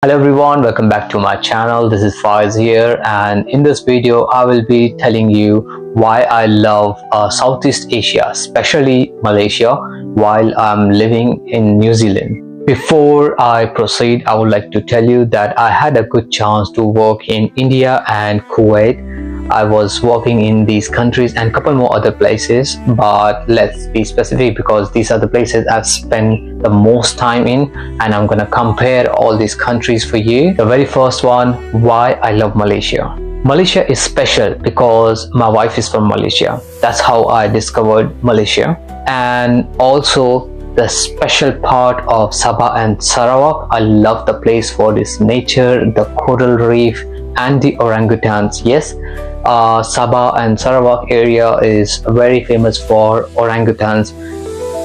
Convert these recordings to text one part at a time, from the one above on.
Hello everyone, welcome back to my channel. This is Faiz here, and in this video I will be telling you why I love Southeast Asia, especially Malaysia, while I'm living in New Zealand. Before I proceed, I would like to tell you that I had a good chance to work in India and Kuwait. I was working in these countries and a couple more other places, but let's be specific because these are the places I've spent the most time in, and I'm gonna compare all these countries for you. The very first one, why I love Malaysia. Malaysia is special because my wife is from Malaysia. That's how I discovered Malaysia. And also the special part of Sabah and Sarawak. I love the place for this nature, the coral reef and the orangutans. Yes, Sabah and Sarawak area is very famous for orangutans.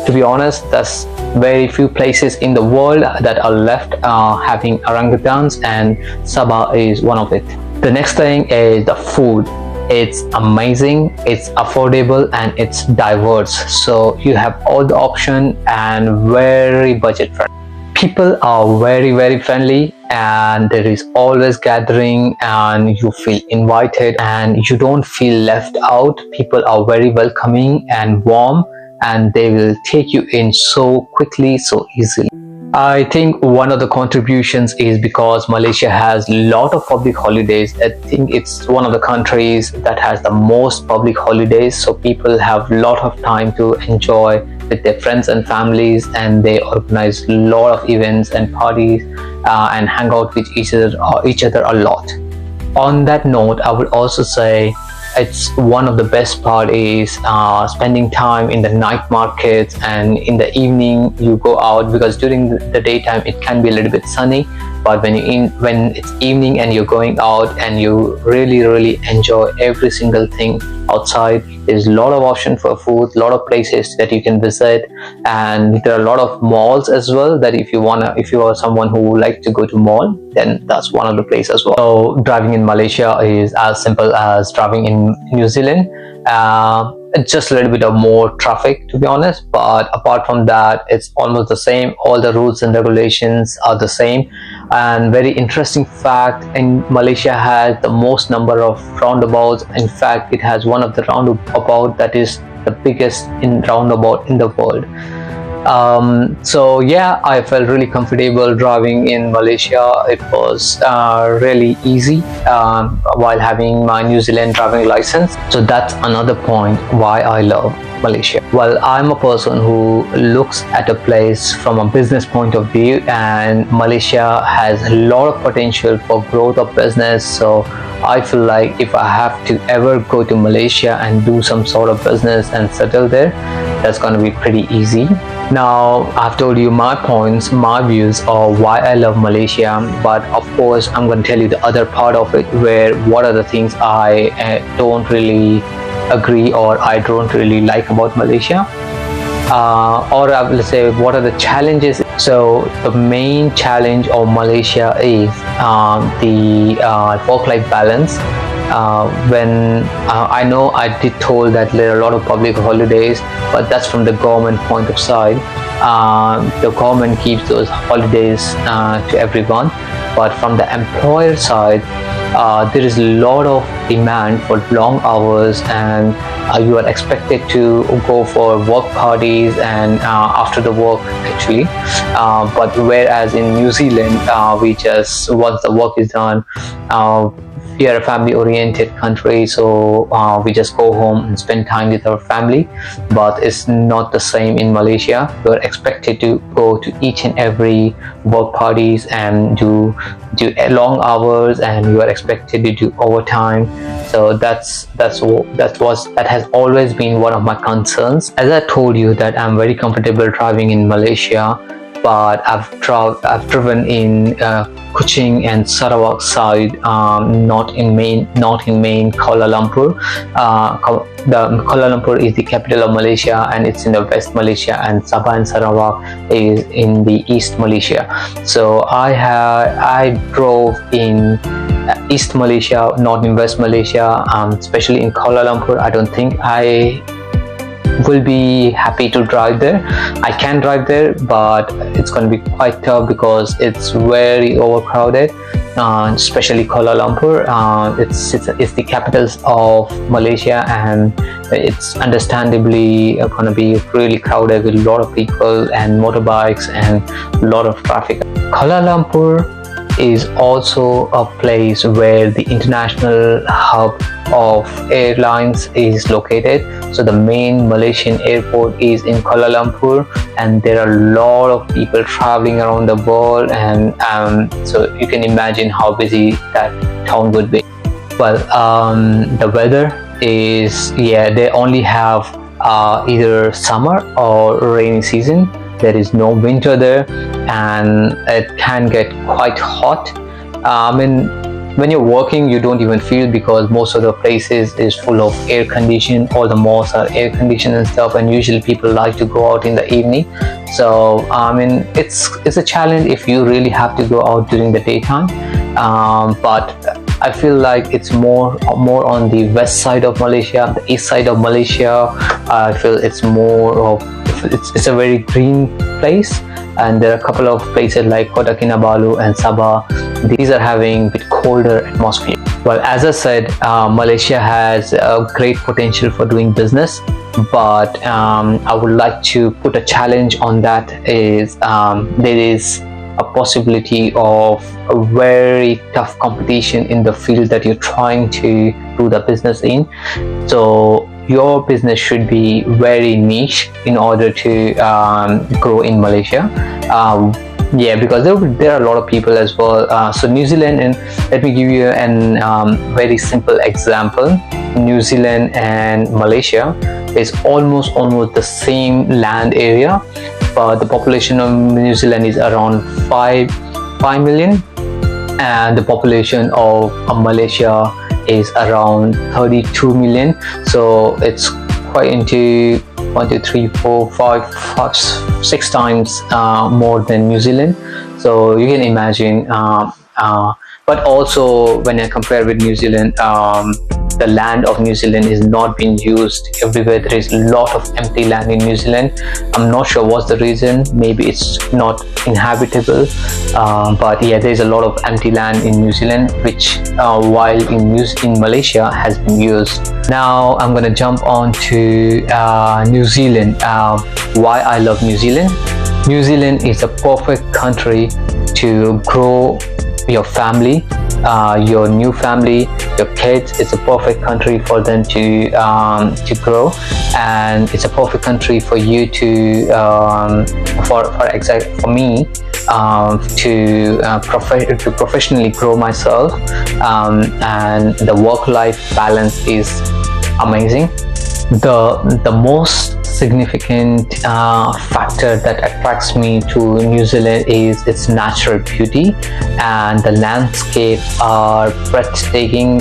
To be honest, there's very few places in the world that are left having orangutans, and Sabah is one of it. The next thing is the food. It's amazing, it's affordable, and it's diverse, so you have all the option and very budget friendly. People are very friendly, and there is always gathering and you feel invited and you don't feel left out. People are very welcoming and warm, and they will take you in so quickly, so easily. I think one of the contributions is because Malaysia has a lot of public holidays. I think it's one of the countries that has the most public holidays, so people have a lot of time to enjoy with their friends and families, and they organize a lot of events and parties and hang out with each other a lot. On that note, I would also say it's one of the best part is spending time in the night markets, and in the evening you go out, because during the daytime it can be a little bit sunny, but when it's evening and you're going out and you really enjoy every single thing outside. There's a lot of option for food, a lot of places that you can visit, and there are a lot of malls as well, that if you are someone who like to go to mall, then that's one of the places as well. So driving in Malaysia is as simple as driving in New Zealand. It's just a little bit of more traffic, to be honest, but apart from that it's almost the same. All the rules and regulations are the same. And very interesting fact, in Malaysia has the most number of roundabouts. In fact, it has one of the roundabout that is the biggest roundabout in the world. So yeah, I felt really comfortable driving in Malaysia. It was really easy while having my New Zealand driving license. So that's another point why I love Malaysia. Well, I'm a person who looks at a place from a business point of view, and Malaysia has a lot of potential for growth of business. So I feel like if I have to ever go to Malaysia and do some sort of business and settle there, that's going to be pretty easy. Now I've told you my points, my views of why I love Malaysia, but of course I'm going to tell you the other part of it, where what are the things I don't really agree or I don't really like about Malaysia, or I will say what are the challenges. So the main challenge of Malaysia is the work-life balance. When I know I did told that there are a lot of public holidays, but that's from the government point of side. The government keeps those holidays to everyone, but from the employer side, there is a lot of demand for long hours, and you are expected to go for work parties and after the work actually, but whereas in New Zealand, we just, once the work is done, we are a family oriented country, so we just go home and spend time with our family. But it's not the same in Malaysia. You're expected to go to each and every work parties and do long hours, and you are expected to do overtime. So that has always been one of my concerns. As I told you that I'm very comfortable driving in Malaysia, but I've driven in Kuching and Sarawak side, not in main Kuala Lumpur. The Kuala Lumpur is the capital of Malaysia, and it's in the West Malaysia, and Sabah and Sarawak is in the East Malaysia. So I drove in East Malaysia, not in West Malaysia, especially in Kuala Lumpur. I don't think I will be happy to drive there. I can drive there, but it's going to be quite tough because it's very overcrowded, especially Kuala Lumpur. It's the capital of Malaysia, and it's understandably going to be really crowded with a lot of people and motorbikes and a lot of traffic. Kuala Lumpur is also a place where the international hub of airlines is located. So the main Malaysian airport is in Kuala Lumpur, and there are a lot of people traveling around the world, and so you can imagine how busy that town would be. Well, the weather is, they only have either summer or rainy season. There is no winter there, and it can get quite hot. When you're working, you don't even feel, because most of the places is full of air conditioning. All the malls are air conditioned and stuff, and usually people like to go out in the evening. So it's a challenge if you really have to go out during the daytime. But I feel like it's more on the west side of Malaysia, the east side of Malaysia. I feel it's more of, it's a very green place, and there are a couple of places like Kota Kinabalu and Sabah. These are having a bit colder atmosphere. Well, as I said, Malaysia has a great potential for doing business, but I would like to put a challenge on that. Is there is a possibility of a very tough competition in the field that you're trying to do the business in. So your business should be very niche in order to grow in Malaysia. Because there are a lot of people as well. So New Zealand, and let me give you an very simple example. New Zealand and Malaysia is almost the same land area, but the population of New Zealand is around 5 million, and the population of Malaysia is around 32 million. So it's quite into 1, 2, 3, 4, 5, 6 times more than New Zealand. So you can imagine, but also when I compare with New Zealand, the land of New Zealand is not being used everywhere. There is a lot of empty land in New Zealand. I'm not sure what's the reason. Maybe it's not inhabitable, but yeah, there's a lot of empty land in New Zealand, which while in Malaysia has been used. Now I'm gonna jump on to New Zealand. Why I love New Zealand. New Zealand is a perfect country to grow your family, your new family, your kids. It's a perfect country for them to grow, and it's a perfect country for you to for me to professionally grow myself, and the work-life balance is amazing. The most significant factor that attracts me to New Zealand is its natural beauty, and the landscapes are breathtaking.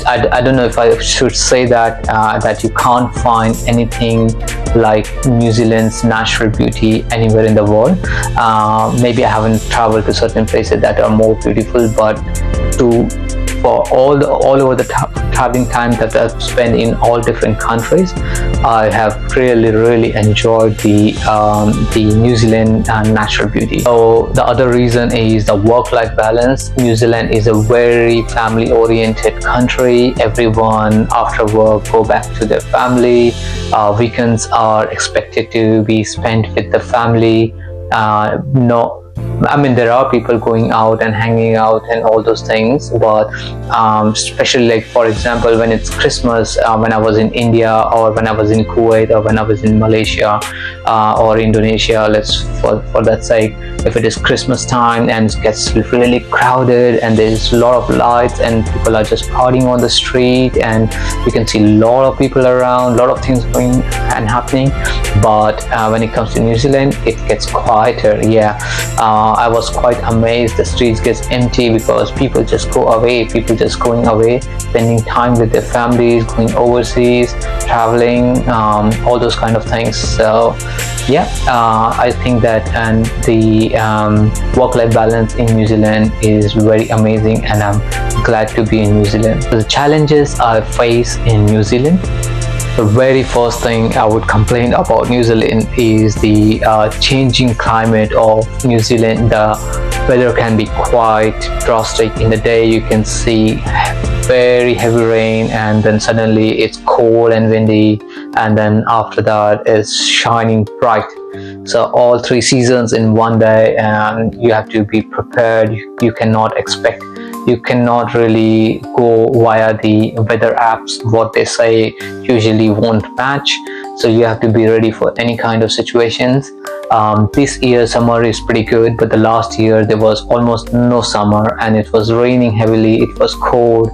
I don't know if I should say that you can't find anything like New Zealand's natural beauty anywhere in the world. Maybe I haven't traveled to certain places that are more beautiful, but for all over the traveling time that I've spent in all different countries, I have really enjoyed the New Zealand natural beauty. So the other reason is the work-life balance. New Zealand is a very family-oriented country. Everyone after work go back to their family. Weekends are expected to be spent with the family. There are people going out and hanging out and all those things, but especially like, for example, when it's Christmas, when I was in India, or when I was in Kuwait, or when I was in Malaysia or Indonesia, for that sake, if it is Christmas time and it gets really crowded and there's a lot of lights and people are just partying on the street, and you can see a lot of people around, a lot of things going and happening. But when it comes to New Zealand, it gets quieter. I was quite amazed. The streets gets empty because people just go away, people just going away, spending time with their families, going overseas, traveling, all those kind of things. So I think that the work-life balance in New Zealand is very amazing, and I'm glad to be in New Zealand. So the challenges I face in New Zealand The very first thing I would complain about New Zealand is the changing climate of New Zealand. The weather can be quite drastic. In the day you can see very heavy rain, and then suddenly it's cold and windy, and then after that it's shining bright. So all three seasons in one day, and you have to be prepared. You cannot expect, you cannot really go via the weather apps. What they say usually won't match, so you have to be ready for any kind of situations. This year summer is pretty good, but the last year there was almost no summer, and it was raining heavily, it was cold.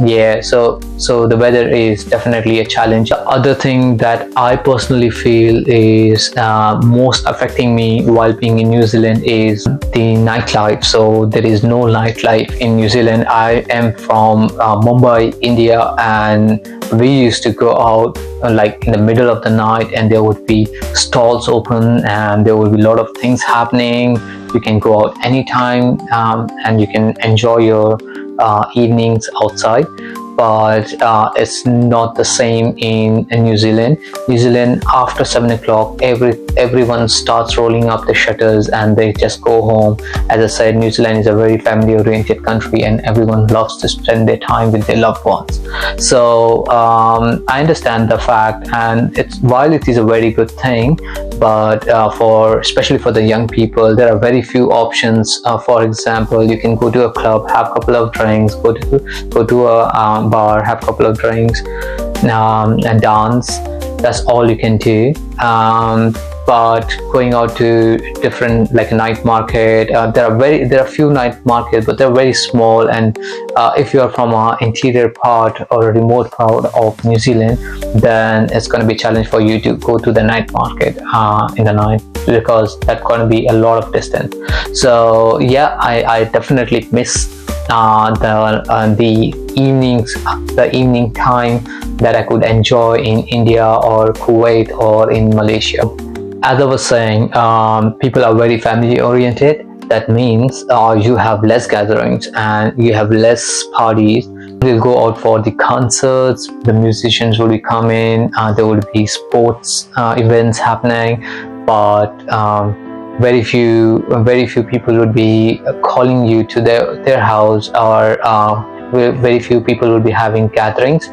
Yeah, so the weather is definitely a challenge. The other thing that I personally feel is most affecting me while being in New Zealand is the nightlife. So there is no nightlife in New Zealand. I am from Mumbai, India, and we used to go out like in the middle of the night, and there would be stalls open, and there would be a lot of things happening. You can go out anytime, and you can enjoy your evenings outside. But it's not the same in New Zealand. New Zealand, after 7 o'clock, everyone starts rolling up the shutters and they just go home. As I said, New Zealand is a very family-oriented country, and everyone loves to spend their time with their loved ones. So I understand the fact, and while it is a very good thing, but especially for the young people, there are very few options. For example, you can go to a club, have a couple of drinks, go to a bar, have a couple of drinks, and dance. That's all you can do. But going out to different, like a night market, there are few night markets, but they're very small. And if you are from an interior part or a remote part of New Zealand, then it's going to be a challenge for you to go to the night market in the night, because that's going to be a lot of distance. So yeah, I definitely miss the evenings, the evening time that I could enjoy in India or Kuwait or in Malaysia. As I was saying, people are very family oriented. That means you have less gatherings and you have less parties. We'll go out for the concerts, the musicians will be coming, there will be sports events happening, but very few people would be calling you to their house, or very few people will be having gatherings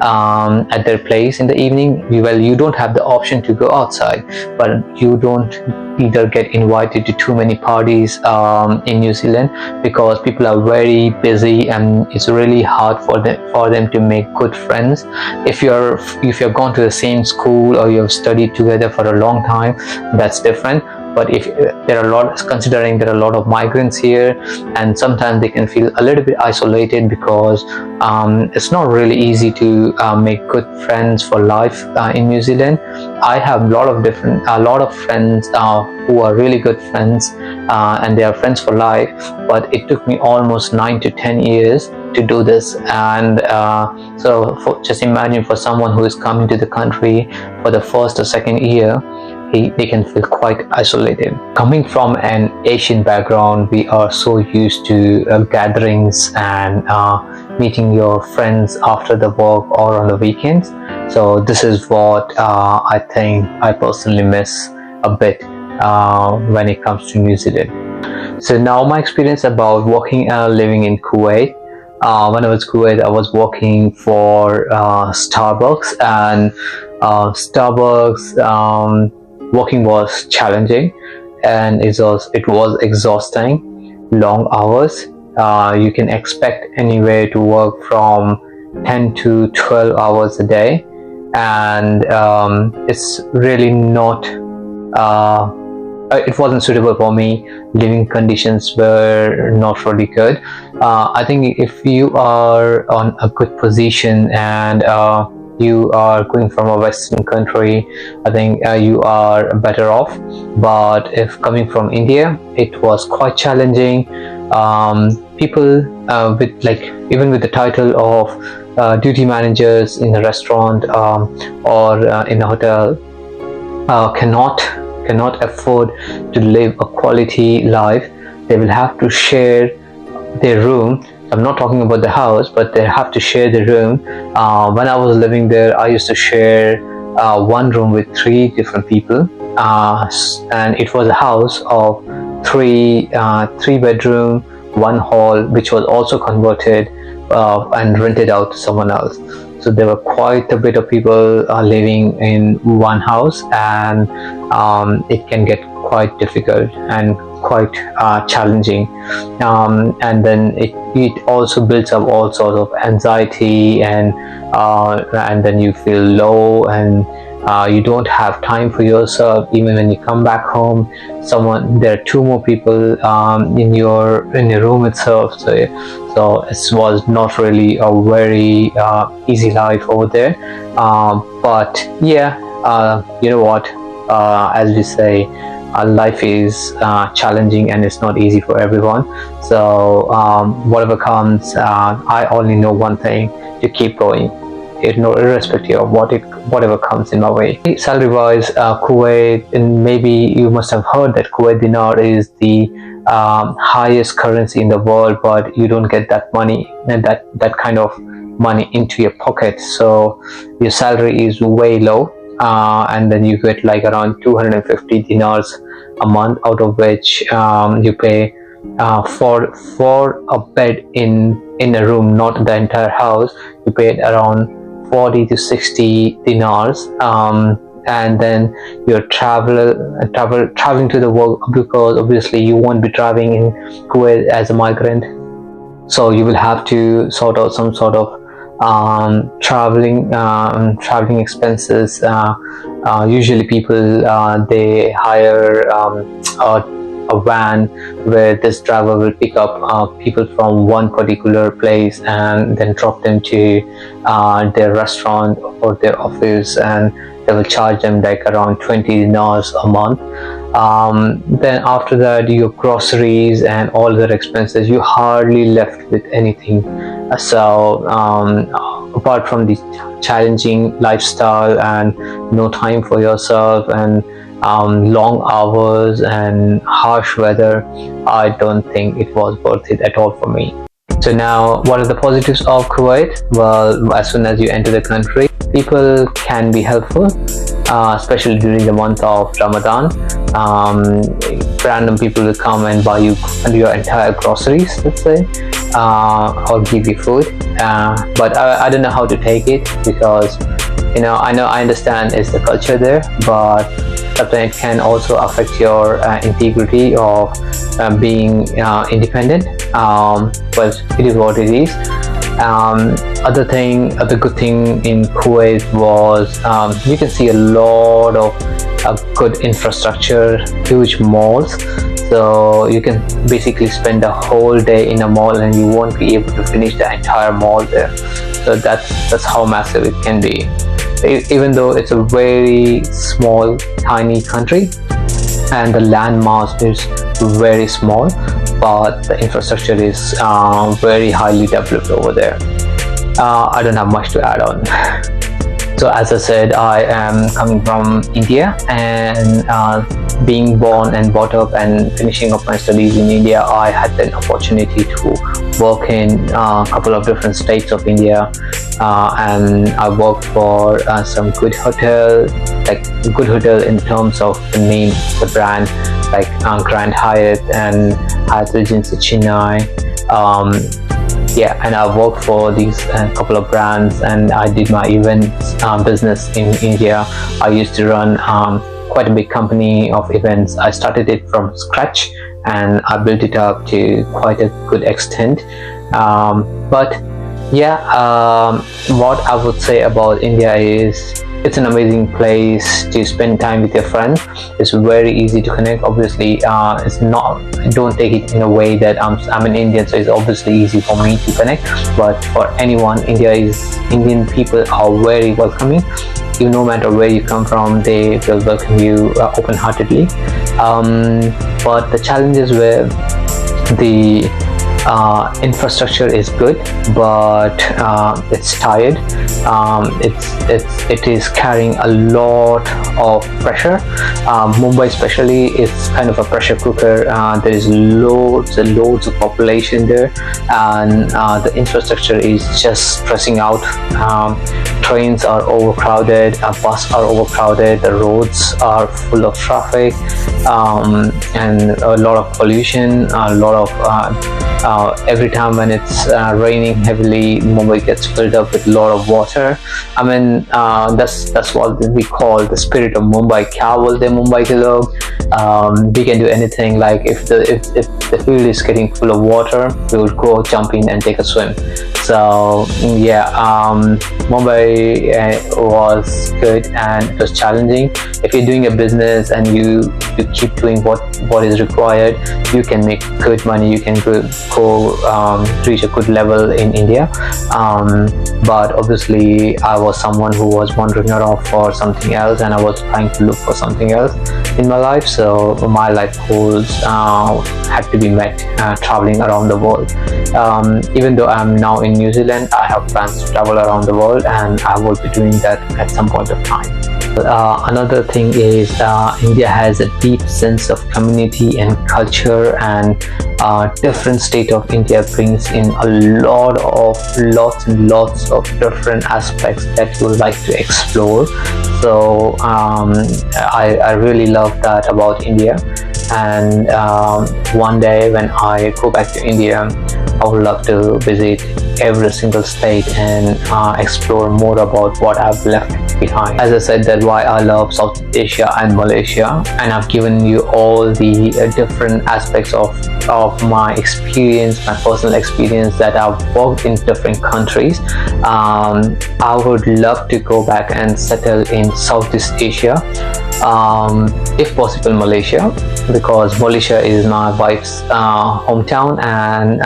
at their place in the evening. Well, you don't have the option to go outside, but you don't either get invited to too many parties in New Zealand, because people are very busy and it's really hard for them to make good friends. If you've gone to the same school or you have studied together for a long time, that's different. But if considering there are a lot of migrants here, and sometimes they can feel a little bit isolated, because it's not really easy to make good friends for life in New Zealand. I have a lot of friends who are really good friends, and they are friends for life, but it took me almost 9 to 10 years to do this. And just imagine, for someone who is coming to the country for the first or second year, they can feel quite isolated. Coming from an Asian background, we are so used to gatherings and meeting your friends after the work or on the weekends. So this is what I think I personally miss a bit when it comes to New Zealand. So now my experience about working and living in Kuwait. When I was in Kuwait, I was working for Starbucks, and Starbucks working was challenging, and it was exhausting. Long hours. You can expect anywhere to work from 10 to 12 hours a day, and it's really not it wasn't suitable for me. Living conditions were not really good. I think if you are on a good position and you are going from a Western country, I think you are better off. But if coming from India, it was quite challenging. People with even with the title of duty managers in a restaurant or in a hotel cannot afford to live a quality life. They will have to share their room I'm not talking about the house, but they have to share the room. When I was living there, I used to share one room with three different people, and it was a house of three bedroom, one hall, which was also converted and rented out to someone else. So there were quite a bit of people living in one house, and it can get quite difficult and quite challenging, and then it also builds up all sorts of anxiety, and then you feel low, and you don't have time for yourself. Even when you come back home, there are two more people in your room itself, so it was not really a very easy life over there. But yeah, you know what, as we say, life is challenging and it's not easy for everyone. So whatever comes, I only know one thing: to keep going, irrespective of whatever comes in my way. Salary wise, Kuwait, and maybe you must have heard that Kuwait dinar is the highest currency in the world, but you don't get that money and that kind of money into your pocket. So your salary is way low, and then you get like around 250 dinars a month, out of which you pay for a bed in a room, not the entire house. You pay around 40 to 60 dinars, and then you're traveling to the work, because obviously you won't be driving in Kuwait as a migrant, so you will have to sort out some sort of traveling expenses. Usually people they hire a van where this driver will pick up people from one particular place and then drop them to their restaurant or their office, and they will charge them like around 20 dinars a month. Then after that, your groceries and all other expenses, you hardly left with anything. So apart from the challenging lifestyle and no time for yourself, and long hours and harsh weather, I don't think it was worth it at all for me. So now, what are the positives of Kuwait? Well, as soon as you enter the country, people can be helpful, especially during the month of Ramadan. Random people will come and buy you your entire groceries, let's say, or give you food. But I don't know how to take it, because I understand it's the culture there, but sometimes it can also affect your integrity of being independent. But it is what it is. Other good thing in Kuwait was you can see a lot of good infrastructure, huge malls. So you can basically spend a whole day in a mall and you won't be able to finish the entire mall there. So that's how massive it can be. Even though it's a very small, tiny country and the land mass is very small, but the infrastructure is very highly developed over there. I don't have much to add on. So as I said, I am coming from India, and being born and brought up and finishing up my studies in India, I had the opportunity to work in a couple of different states of India, and I worked for some good hotel, like good hotel in terms of the name, the brand, like Grand Hyatt and Hyatt Regency Chennai. And I worked for these couple of brands, and I did my events business in India. I used to run quite a big company of events. I started it from scratch and I built it up to quite a good extent. What I would say about India is it's an amazing place to spend time with your friends. It's very easy to connect. Obviously, it's not. Don't take it in a way that I'm an Indian, so it's obviously easy for me to connect. But for anyone, Indian people are very welcoming. No matter where you come from, they will welcome you open-heartedly. But the challenges were the Infrastructure is good, but it's tired. It is carrying a lot of pressure. Mumbai especially is kind of a pressure cooker. There is loads and loads of population there, and the infrastructure is just stressing out. Trains are overcrowded, buses are overcrowded, the roads are full of traffic, and a lot of pollution, a lot of every time when it's raining heavily, Mumbai gets filled up with a lot of water. I mean, that's what we call the spirit of Mumbai. Kya bolte Mumbai ke log? We can do anything. Like if the field is getting full of water, we would go jump in and take a swim. So yeah, Mumbai was good and it was challenging. If you're doing a business and you keep doing what is required, you can make good money. You can go reach a good level in India. But obviously I was someone who was wandering around for something else, and I was trying to look for something else in my life. So my life goals had to be met traveling around the world. Even though I'm now in New Zealand, I have plans to travel around the world, and I will be doing that at some point of time. Another thing is India has a deep sense of community and culture, and different state of India brings in a lots and lots of different aspects that you would like to explore. So I really love that about India, and one day when I go back to India, I would love to visit every single state and explore more about what I've left behind. As I said, that's why I love South Asia and Malaysia, and I've given you all the different aspects of my experience, my personal experience, that I've worked in different countries. I would love to go back and settle in Southeast Asia, if possible Malaysia, because Malaysia is my wife's hometown, and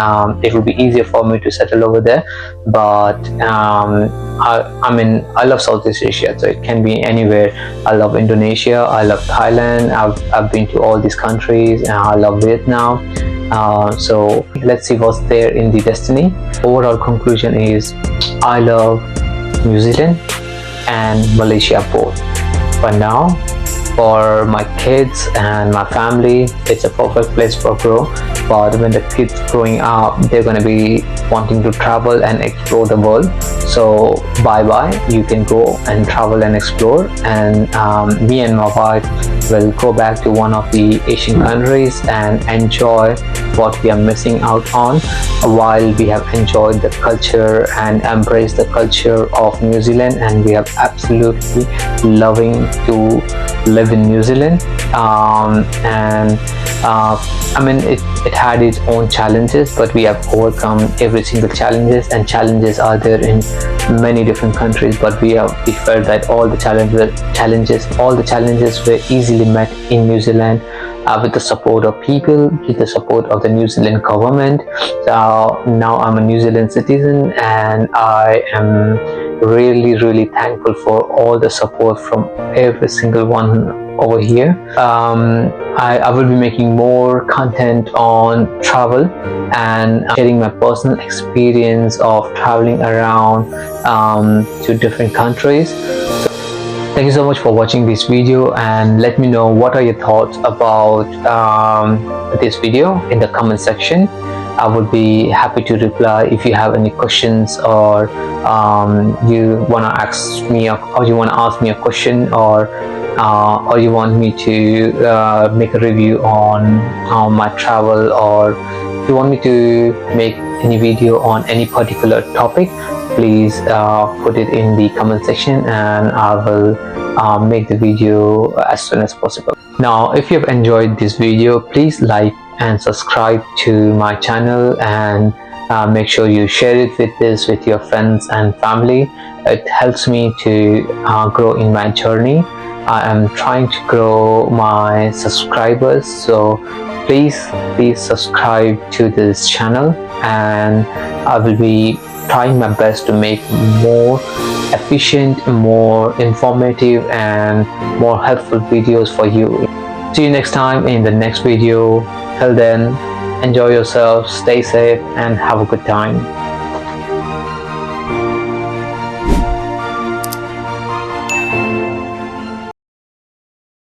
it will be easier for me to settle over there. But I mean, I love Southeast Asia, so it can be anywhere. I love Indonesia, I love Thailand, I've been to all these countries, and I love Vietnam. So let's see what's there in the destiny. Overall conclusion is I love New Zealand and Malaysia both. But now, for my kids and my family, it's a perfect place for grow. But when the kids growing up, they're going to be wanting to travel and explore the world. So bye bye, you can go and travel and explore, and me and my wife will go back to one of the Asian countries and enjoy what we are missing out on, while we have enjoyed the culture and embraced the culture of New Zealand, and we have absolutely loving to live in New Zealand. I mean, it had its own challenges, but we have overcome every single challenges, and challenges are there in many different countries, but we felt that all the challenges were easily met in New Zealand, with the support of people, with the support of the New Zealand government. So now I'm a New Zealand citizen, and I am really thankful for all the support from every single one over here. I will be making more content on travel and sharing my personal experience of traveling around to different countries. So thank you so much for watching this video, and let me know what are your thoughts about this video in the comment section. I would be happy to reply if you have any questions, or you want to ask me a question, or you want me to make a review on my travel, or if you want me to make any video on any particular topic, please put it in the comment section, and I will make the video as soon as possible. Now, if you've enjoyed this video, please like and subscribe to my channel, and make sure you share it with your friends and family. It helps me to grow in my journey. I am trying to grow my subscribers, so please subscribe to this channel, and I will be trying my best to make more efficient, more informative, and more helpful videos for you. See you next time in the next video. Till then, enjoy yourself, stay safe, and have a good time.